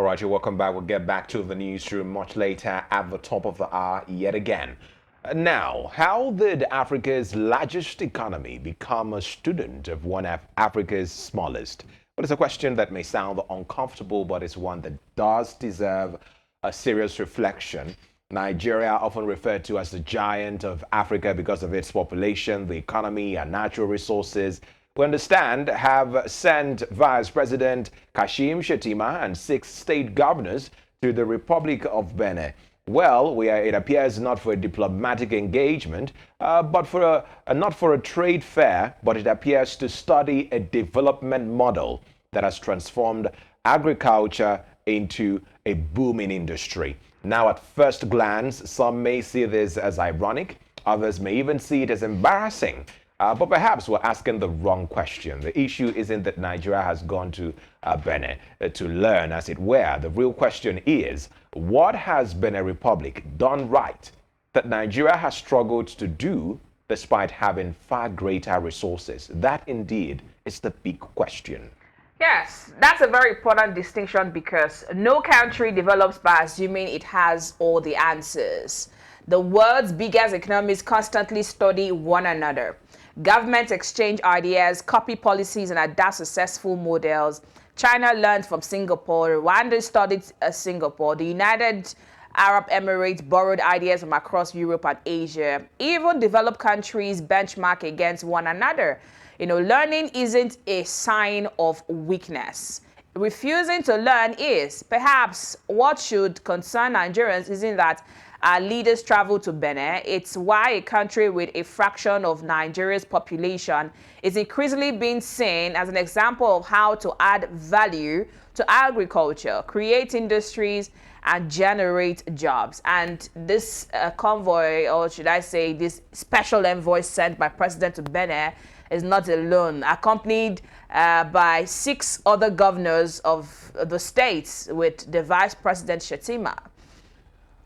All right, you're welcome back. We'll get back to the newsroom much later at the top of the hour yet again. Now, how did Africa's largest economy become a student of one of Africa's smallest? Well, it's a question that may sound uncomfortable, but it's one that does deserve a serious reflection. Nigeria, often referred to as the giant of Africa because of its population, the economy, and natural resources, we understand, have sent Vice President Kashim Shettima and 6 state governors to the Republic of Benin. Well, it appears not for a diplomatic engagement, but for not for a trade fair, but it appears to study a development model that has transformed agriculture into a booming industry. Now, at first glance, some may see this as ironic, others may even see it as embarrassing. But perhaps we're asking the wrong question. The issue isn't that Nigeria has gone to Benin to learn, as it were. The real question is, what has Benin Republic done right that Nigeria has struggled to do despite having far greater resources? That indeed is the big question. Yes, that's a very important distinction because no country develops by assuming it has all the answers. The world's biggest economies constantly study one another. Governments exchange ideas, copy policies, and adapt successful models. China learned from Singapore. Rwanda studied Singapore. The United Arab Emirates borrowed ideas from across Europe and Asia. Even developed countries benchmark against one another. Learning isn't a sign of weakness. Refusing to learn is. Perhaps what should concern Nigerians isn't that our leaders travel to Benin. It's why a country with a fraction of Nigeria's population is increasingly being seen as an example of how to add value to agriculture, create industries, and generate jobs. And this convoy, or should I say this special envoy sent by President to Benin, is not alone, accompanied by 6 other governors of the states with the Vice President Shettima.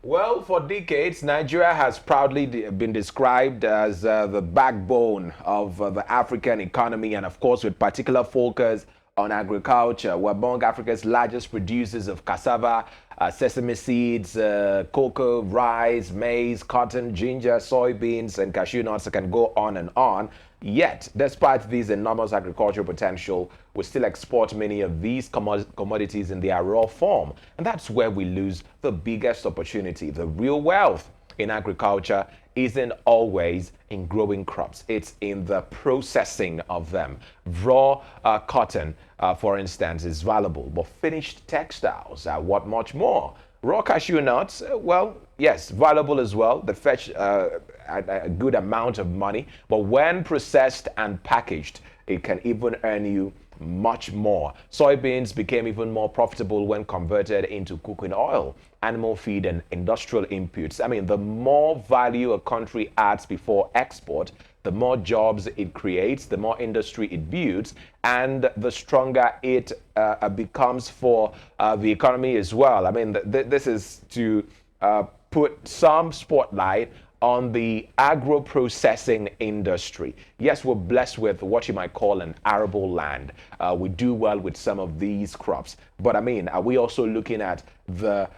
Well, for decades, Nigeria has proudly been described as the backbone of the African economy, and of course with particular focus on agriculture. We're among Africa's largest producers of cassava, sesame seeds, cocoa, rice, maize, cotton, ginger, soybeans, and cashew nuts. I can go on and on. Yet, despite this enormous agricultural potential, we still export many of these commodities in their raw form. And that's where we lose the biggest opportunity. The real wealth in agriculture isn't always in growing crops. It's in the processing of them. Raw cotton, for instance, is valuable, but finished textiles are what much more. Raw cashew nuts, well, yes, valuable as well. They fetch a good amount of money, but when processed and packaged, it can even earn you much more. Soybeans became even more profitable when converted into cooking oil, animal feed, and industrial inputs. I mean, the more value a country adds before export, the more jobs it creates, the more industry it builds, and the stronger it becomes for the economy as well. I mean, this is to put some spotlight on the agro-processing industry. Yes, we're blessed with what you might call an arable land. We do well with some of these crops. But I mean, are we also looking at the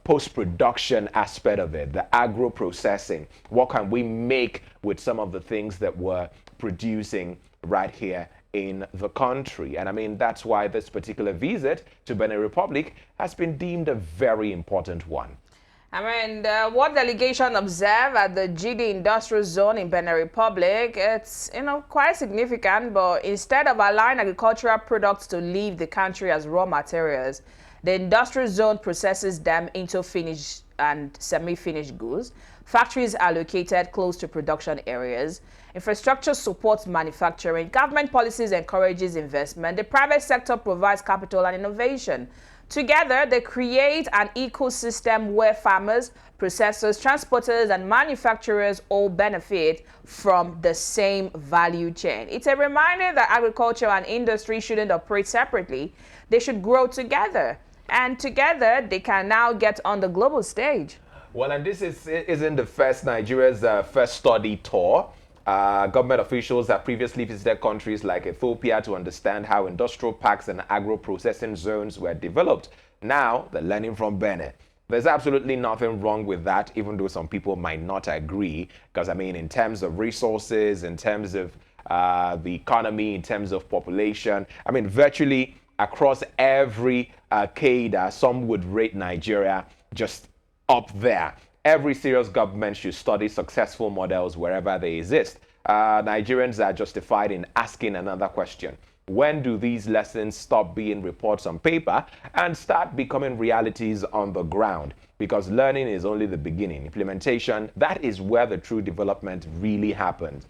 post-production aspect of it, the agro-processing? What can we make with some of the things that we're producing right here in the country? And I mean, that's why this particular visit to Benin Republic has been deemed a very important one. I mean, what delegation observed at the GDIZ Industrial Zone in Benin Republic, it's, quite significant, but instead of allowing agricultural products to leave the country as raw materials, the industrial zone processes them into finished and semi-finished goods. Factories are located close to production areas. Infrastructure supports manufacturing. Government policies encourages investment. The private sector provides capital and innovation. Together, they create an ecosystem where farmers, processors, transporters, and manufacturers all benefit from the same value chain. It's a reminder that agriculture and industry shouldn't operate separately. They should grow together. And together, they can now get on the global stage. Well, and this isn't the first Nigeria's first study tour. Government officials have previously visited countries like Ethiopia to understand how industrial parks and agro-processing zones were developed. Now, they're learning from Benin. There's absolutely nothing wrong with that, even though some people might not agree. Because, I mean, in terms of resources, in terms of the economy, in terms of population, I mean, virtually across every cadre, some would rate Nigeria just up there. Every serious government should study successful models wherever they exist. Nigerians are justified in asking another question. When do these lessons stop being reports on paper and start becoming realities on the ground? Because learning is only the beginning. Implementation, that is where the true development really happens.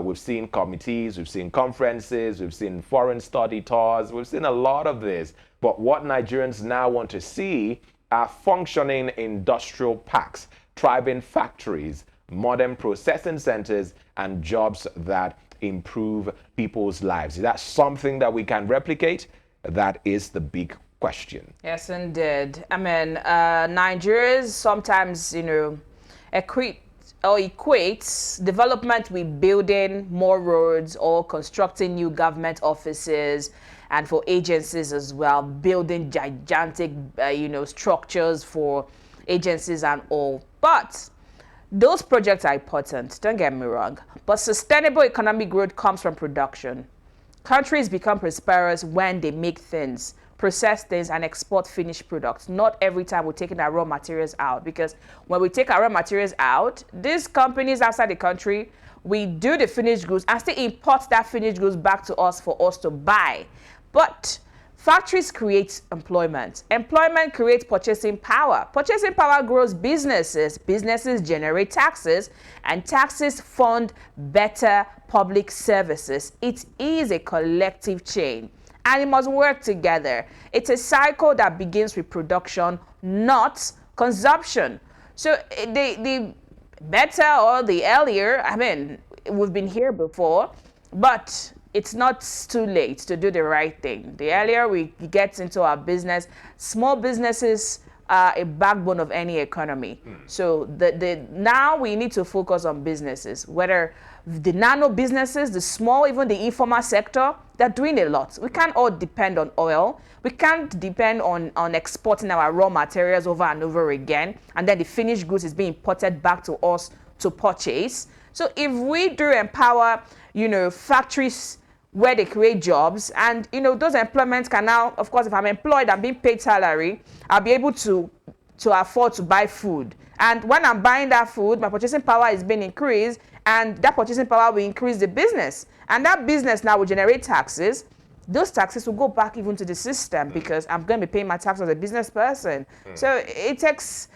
We've seen committees, we've seen conferences, we've seen foreign study tours, we've seen a lot of this. But what Nigerians now want to see are functioning industrial parks, thriving factories, modern processing centers, and jobs that improve people's lives. Is that something that we can replicate? That is the big question. Yes, indeed. I mean, Nigerians sometimes, equates development with building more roads or constructing new government offices, and for agencies as well, building gigantic, structures for agencies and all. But those projects are important, don't get me wrong. But sustainable economic growth comes from production. Countries become prosperous when they make things, process things, and export finished products. Not every time we're taking our raw materials out, because when we take our raw materials out, these companies outside the country, we do the finished goods and still import that finished goods back to us for us to buy. But factories create employment. Employment creates purchasing power. Purchasing power grows businesses. Businesses generate taxes, and taxes fund better public services. It is a collective chain, and it must work together. It's a cycle that begins with production, not consumption. So the better or the earlier, I mean, we've been here before, but it's not too late to do the right thing. The earlier we get into our business, small businesses are a backbone of any economy. So now we need to focus on businesses, whether the nano businesses, the small, even the informal sector, they're doing a lot. We can't all depend on oil. We can't depend on exporting our raw materials over and over again, and then the finished goods is being imported back to us to purchase. So if we do empower, factories where they create jobs, and those employments can now, of course, if I'm employed, I'm being paid salary, I'll be able to afford to buy food. And when I'm buying that food, my purchasing power is being increased, and that purchasing power will increase the business. And that business now will generate taxes. Those taxes will go back even to the system, because I'm going to be paying my tax as a business person. So it takes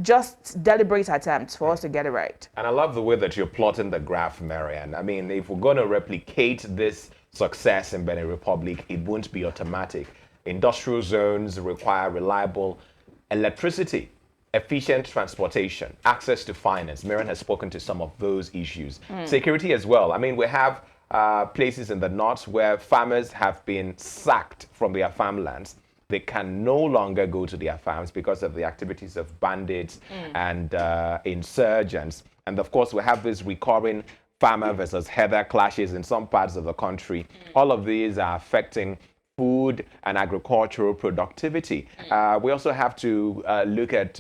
just deliberate attempts for us to get it right. And I love the way that you're plotting the graph, Marianne. I mean, if we're going to replicate this success in Benin Republic, it won't be automatic. Industrial zones require reliable electricity, efficient transportation, access to finance. Marianne has spoken to some of those issues. Security as well. I mean, we have places in the north where farmers have been sacked from their farmlands. They can no longer go to their farms because of the activities of bandits and insurgents. And of course, we have this recurring farmer versus herder clashes in some parts of the country. All of these are affecting food and agricultural productivity. We also have to look at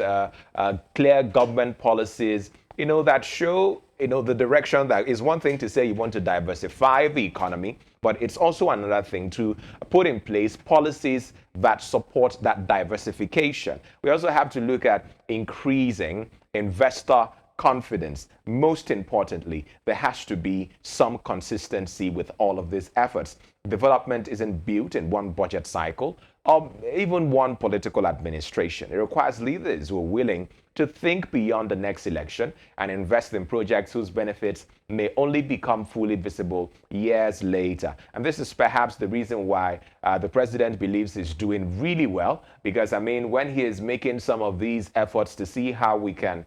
clear government policies, that show, the direction. That is one thing to say you want to diversify the economy, but it's also another thing to put in place policies that support that diversification. We also have to look at increasing investor confidence. Most importantly, there has to be some consistency with all of these efforts. Development isn't built in one budget cycle or even one political administration. It requires leaders who are willing to think beyond the next election and invest in projects whose benefits may only become fully visible years later. And this is perhaps the reason why the president believes he's doing really well, because, I mean, when he is making some of these efforts to see how we can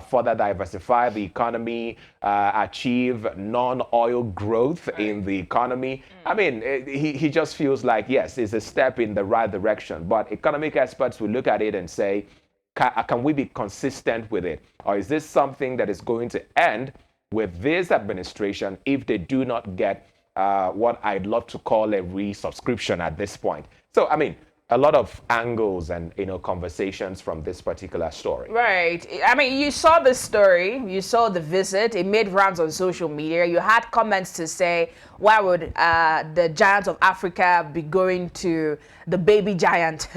further diversify the economy, achieve non-oil growth in the economy. I mean, he just feels like, yes, it's a step in the right direction. But economic experts will look at it and say, can we be consistent with it? Or is this something that is going to end with this administration if they do not get what I'd love to call a resubscription at this point. So, I mean, a lot of angles and conversations from this particular story. Right. I mean, you saw the story, you saw the visit. It made rounds on social media. You had comments to say, why would the giant of Africa be going to the baby giant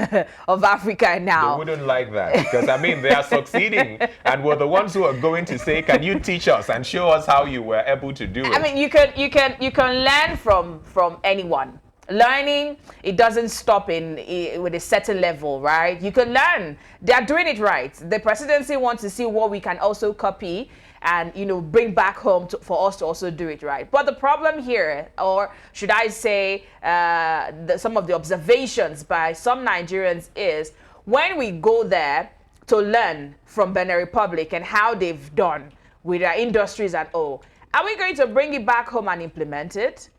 of Africa now? They wouldn't like that because, I mean, they are succeeding and we're the ones who are going to say, can you teach us and show us how you were able to do it? I mean, you can learn from anyone. Learning, it doesn't stop with a certain level, right? You can learn. They are doing it right. The presidency wants to see what we can also copy and bring back home for us to also do it right. But the problem here, or should I say some of the observations by some Nigerians, is when we go there to learn from Benin Republic and how they've done with their industries and all, are we going to bring it back home and implement it?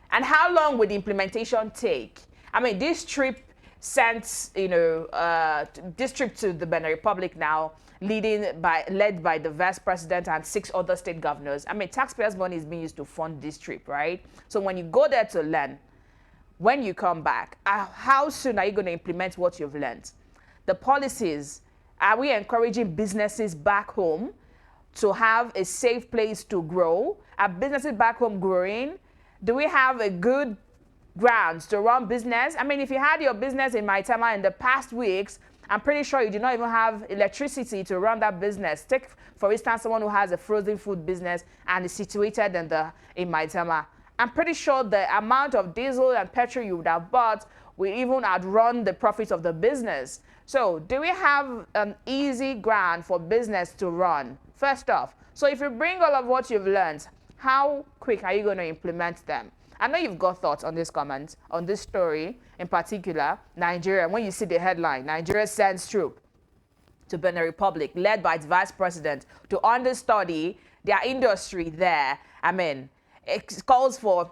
And how long would the implementation take? I mean, this trip sent, this trip to the Benin Republic now, led by the Vice President and 6 other state governors. I mean, taxpayers' money is being used to fund this trip, right? So when you go there to learn, when you come back, how soon are you going to implement what you've learned? The policies, are we encouraging businesses back home to have a safe place to grow? Are businesses back home growing? Do we have a good grounds to run business? I mean, if you had your business in Maitama in the past weeks, I'm pretty sure you do not even have electricity to run that business. Take, for instance, someone who has a frozen food business and is situated in Maitama. I'm pretty sure the amount of diesel and petrol you would have bought will even outrun the profits of the business. So do we have an easy ground for business to run? First off, so if you bring all of what you've learned, how quick are you going to implement them? I know you've got thoughts on this comment, on this story, in particular, Nigeria. When you see the headline, Nigeria sends troop to Benin Republic, led by its vice president, to understudy their industry there. I mean, it calls for,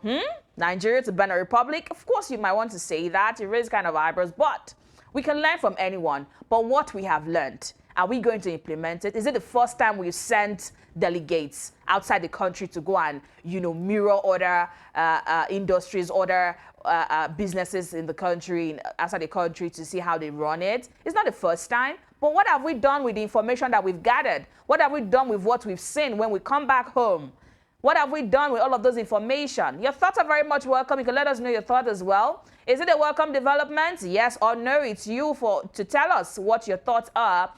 Nigeria to Benin Republic? Of course, you might want to say that. It raises kind of eyebrows, but we can learn from anyone. But what we have learned, are we going to implement it? Is it the first time we've sent delegates outside the country to go and, mirror other industries, other businesses in the country, outside the country, to see how they run it? It's not the first time. But what have we done with the information that we've gathered? What have we done with what we've seen when we come back home? What have we done with all of those information? Your thoughts are very much welcome. You can let us know your thoughts as well. Is it a welcome development? Yes or no? It's you to tell us what your thoughts are